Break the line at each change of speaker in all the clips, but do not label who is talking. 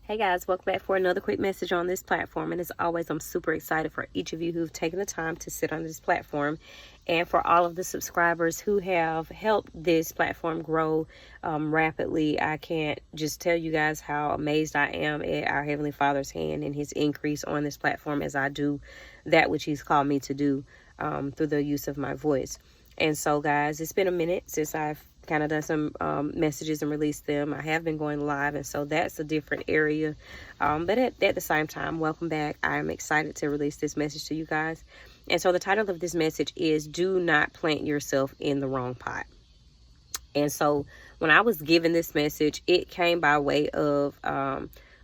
Hey guys, welcome back for another quick message on this platform. And as always, I'm super excited for each of you who've taken the time to sit on this platform, and for all of the subscribers who have helped this platform grow rapidly. I can't just tell you guys how amazed I am at our Heavenly Father's hand and His increase on this platform as I do that which He's called me to do through the use of my voice. And so, guys, it's been a minute since I've kind of done some messages and released them. I have been going live, and so that's a different area. But at the same time, welcome back. I'm excited to release this message to you guys. And so the title of this message is Do Not Plant Yourself in the Wrong Pot. And so when I was given this message, it came by way of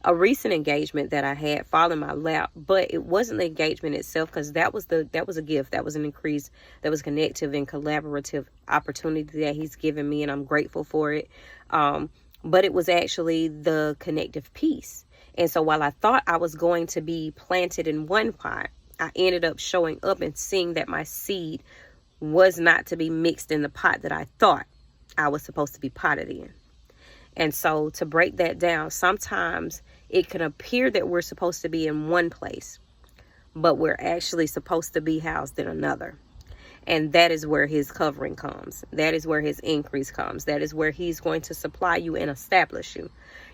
a recent engagement that I had fall in my lap, but it wasn't the engagement itself, because that was a gift. That was an increase. That was connective and collaborative opportunity that He's given me, and I'm grateful for it. But it was actually the connective piece. And so while I thought I was going to be planted in one pot, I ended up showing up and seeing that my seed was not to be mixed in the pot that I thought I was supposed to be potted in. And so to break that down, sometimes it can appear that we're supposed to be in one place, but we're actually supposed to be housed in another. And that is where His covering comes. That is where His increase comes. That is where He's going to supply you and establish you.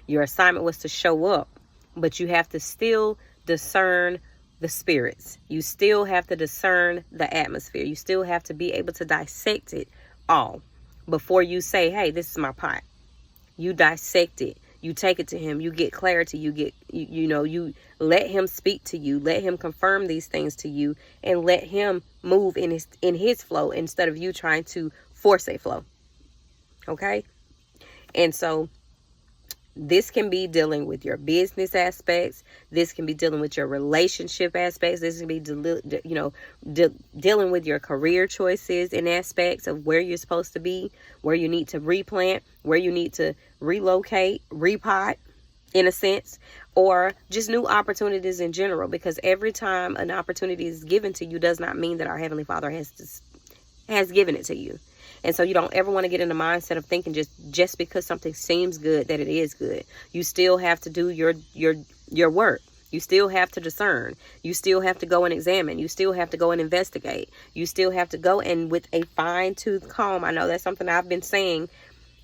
Your assignment was to show up, but you have to still discern the spirits. You still have to discern the atmosphere. You still have to be able to dissect it all before you say, hey, this is my pot. You dissect it. You take it to Him. You get clarity. You get, you let Him speak to you. Let Him confirm these things to you, and let Him move in His flow instead of you trying to force a flow. Okay? And so this can be dealing with your business aspects. This can be dealing with your relationship aspects. This can be, dealing with your career choices and aspects of where you're supposed to be, where you need to replant, where you need to relocate, repot, in a sense, or just new opportunities in general. Because every time an opportunity is given to you does not mean that our Heavenly Father has given it to you. And so you don't ever want to get in the mindset of thinking just because something seems good that it is good. You still have to do your work. You still have to discern. You still have to go and examine. You still have to go and investigate. You still have to go and with a fine-tooth comb. I know that's something I've been saying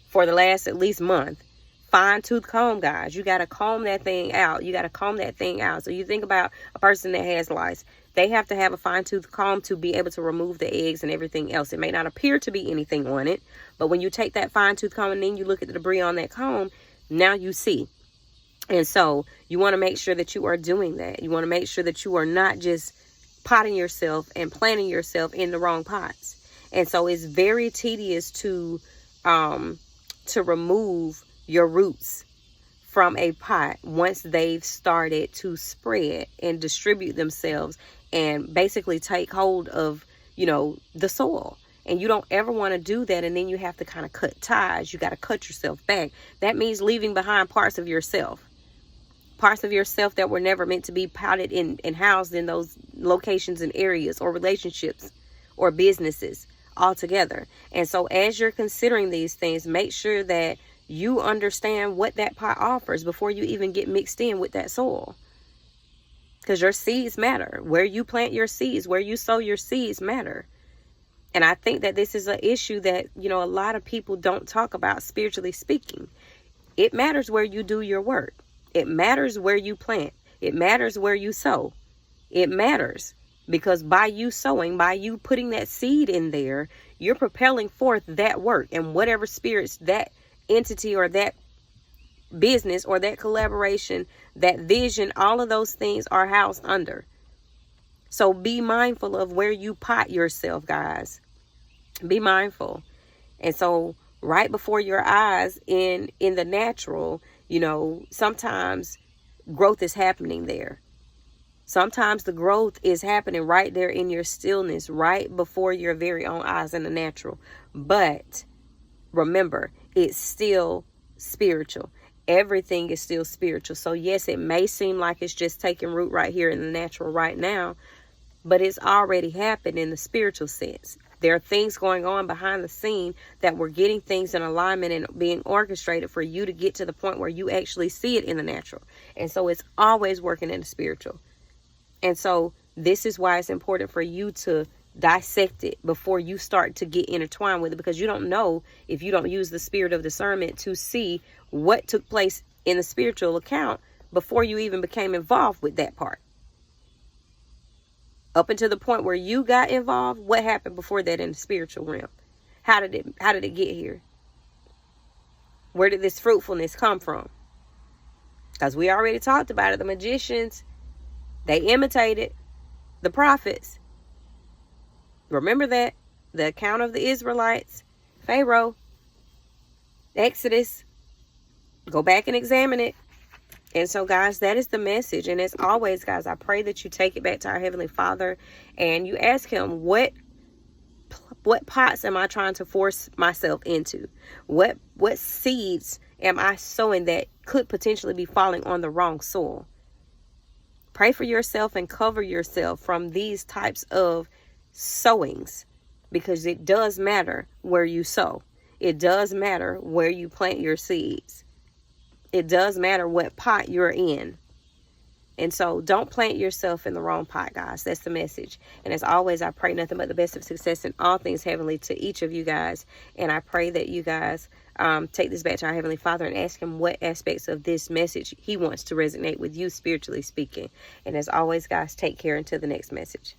for the last at least month. Fine-tooth comb, guys. You got to comb that thing out. You got to comb that thing out. So you think about a person that has lice. They have to have a fine-tooth comb to be able to remove the eggs and everything else. It may not appear to be anything on it, but when you take that fine-tooth comb and then you look at the debris on that comb, now you see. And so you want to make sure that you are doing that. You want to make sure that you are not just potting yourself and planting yourself in the wrong pots. And so it's very tedious to remove your roots from a pot once they've started to spread and distribute themselves and basically take hold of, the soil. And you don't ever want to do that. And then you have to kind of cut ties. You got to cut yourself back. That means leaving behind parts of yourself that were never meant to be potted in and housed in those locations and areas or relationships or businesses altogether. And so as you're considering these things, make sure that you understand what that pot offers before you even get mixed in with that soil. Because your seeds matter. Where you plant your seeds, where you sow your seeds matter. And I think that this is an issue that, a lot of people don't talk about, spiritually speaking. It matters where you do your work. It matters where you plant. It matters where you sow. It matters because by you sowing, by you putting that seed in there, you're propelling forth that work, and whatever spirits that entity or that business or that collaboration, that vision, all of those things are housed under. So be mindful of where you pot yourself, guys. Be mindful. And so right before your eyes in the natural, sometimes growth is happening there. Sometimes the growth is happening right there in your stillness, right before your very own eyes in the natural. But remember, it's still spiritual. Everything is still spiritual. So yes, it may seem like it's just taking root right here in the natural right now, but it's already happened in the spiritual sense. There are things going on behind the scene that we're getting things in alignment and being orchestrated for you to get to the point where you actually see it in the natural. And so it's always working in the spiritual. And so this is why it's important for you to dissect it before you start to get intertwined with it, because you don't know if you don't use the spirit of discernment to see what took place in the spiritual account before you even became involved with that part. Up until the point where you got involved, what happened before that in the spiritual realm? How did it get here? Where did this fruitfulness come from? Because we already talked about it. The magicians, they imitated the prophets. Remember that? The account of the Israelites, Pharaoh, Exodus. Go back and examine it. And so, guys, that is the message. And as always, guys, I pray that you take it back to our Heavenly Father and you ask him, what pots am I trying to force myself into? What seeds am I sowing that could potentially be falling on the wrong soil? Pray for yourself and cover yourself from these types of sowings, because it does matter where you sow. It does matter where you plant your seeds. It does matter what pot you're in. And so don't plant yourself in the wrong pot, guys. That's the message. And as always, I pray nothing but the best of success in all things heavenly to each of you guys. And I pray that you guys take this back to our Heavenly Father and ask him what aspects of this message he wants to resonate with you, spiritually speaking. And as always, guys, take care until the next message.